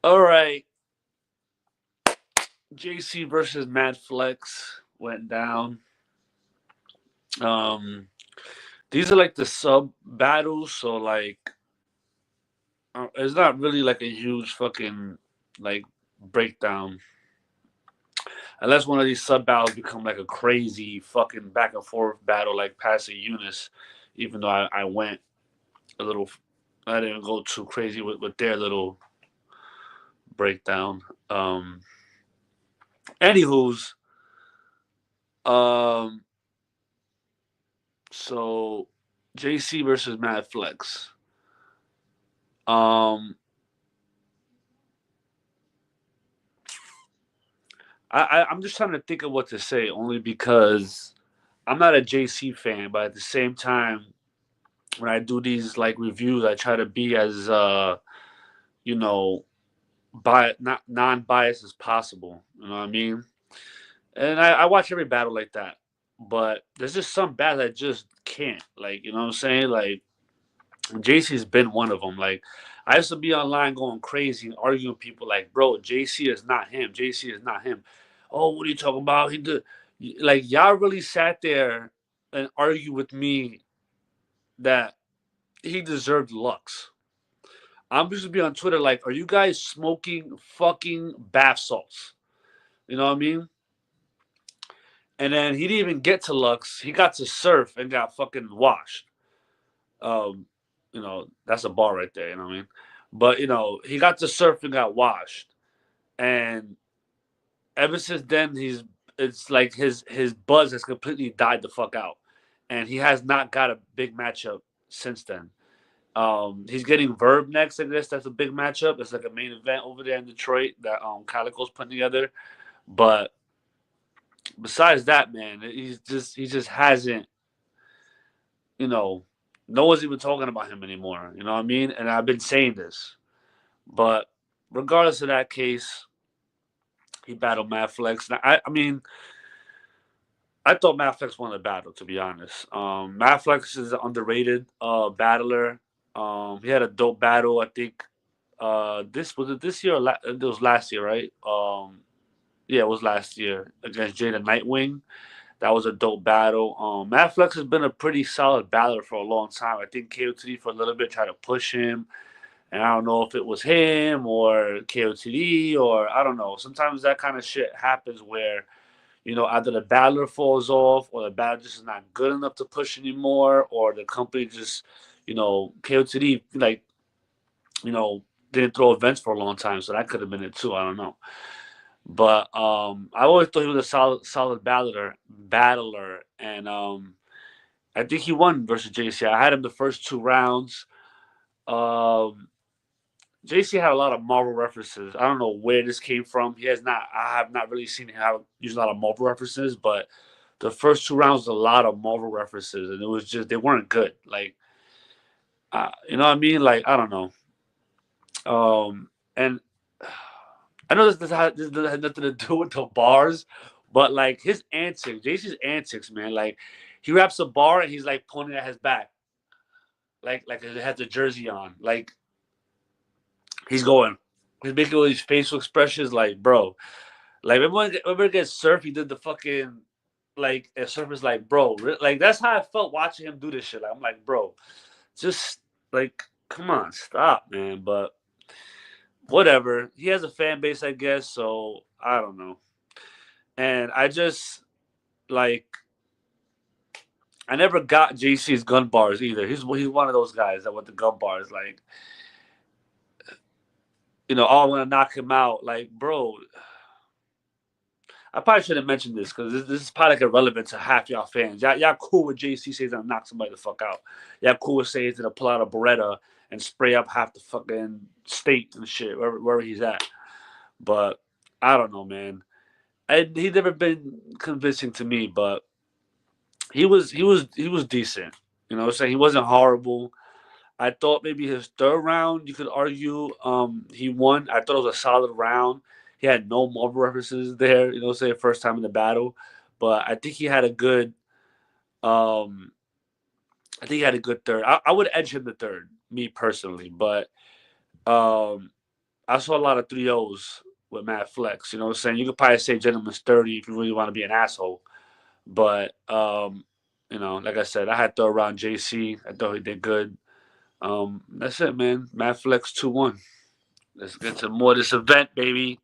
All right, JC versus Madflex went down. Um, these are like the sub battles, so like it's not really like a huge fucking like breakdown, unless one of these sub battles become like a crazy fucking back and forth battle like Passy Eunice. Even though I went a little, I didn't go too crazy with their little breakdown. Anywho's, um, so JC versus Madflex. Um, I'm just trying to think of what to say, only because I'm not a JC fan, but at the same time, when I do these like reviews, I try to be as you know, not non-biased as possible. You know what I mean? And I watch every battle like that, but there's just some battles I just can't. Like, you know what I'm saying? Like JC's been one of them. Like I used to be online going crazy and arguing with people like, bro, JC is not him. JC is not him. Oh, what are you talking about? He did like y'all really sat there and argued with me that he deserved Lux. I'm just gonna be on Twitter like, are you guys smoking fucking bath salts? You know what I mean? And then he didn't even get to Lux. He got to Surf and got fucking washed. Um, that's a bar right there. You know what I mean? But he got to Surf and got washed. And ever since then, it's like his buzz has completely died the fuck out, and he has not got a big matchup since then. He's getting Verb next. I guess that's a big matchup. It's like a main event over there in Detroit that Calico's putting together. But besides that, man, he just hasn't. You know, no one's even talking about him anymore. You know what I mean? And I've been saying this, but regardless of that case, he battled Madflex. I mean, I thought Madflex won the battle, to be honest. Madflex is an underrated battler. He had a dope battle. I think this was it this year or it was last year, right? Yeah, it was last year against Jada Nightwing. That was a dope battle. Madflex has been a pretty solid battler for a long time. I think KOTD for a little bit tried to push him, and I don't know if it was him or KOTD or I don't know. Sometimes that kind of shit happens where either the battler falls off or the battler just is not good enough to push anymore, or the company just, KOTD, like, you know, didn't throw events for a long time, so that could have been it too. I don't know. But I always thought he was a solid battler, and I think he won versus JC. I had him the first two rounds. Um, JC had a lot of Marvel references. I don't know where this came from. He has not. I have not really seen him use a lot of Marvel references, but the first two rounds was a lot of Marvel references, and it was just they weren't good. Like, you know what I mean? Like, I don't know. And I know this has nothing to do with the bars, but like his antics, JC's antics, man. Like, he wraps a bar and he's like pointing at his back, like it has a jersey on. Like he's going, he's making all these facial expressions. Like, bro, like remember against Surf, he did the fucking like and Surf is like, bro, like that's how I felt watching him do this shit. Like, I'm like, bro, just like, come on, stop, man. But whatever. He has a fan base, I guess. So I don't know. And I just like I never got JC's gun bars either. He's one of those guys that with the gun bars, like oh, I'm gonna knock him out. Like, bro, I probably shouldn't mention this because this is probably like irrelevant to half y'all fans. Y'all cool with JC saying he's gonna knock somebody the fuck out. Y'all cool with saying he's gonna pull out a Beretta and spray up half the fucking state and shit wherever he's at. But I don't know, man. He's never been convincing to me, but he was decent. What I'm saying? He wasn't horrible. I thought maybe his third round, you could argue, he won. I thought it was a solid round. He had no Marvel references there, say first time in the battle. But I think he had a good um I think he had a good third. I would edge him the third, me personally, but um I saw a lot of 3-0s with Madflex. You know what I'm saying? You could probably say Gentleman's 30 if you really want to be an asshole. But like I said, I had to throw around JC. I thought he did good. That's it, man. Madflex 2-1. Let's get to more of this event, baby.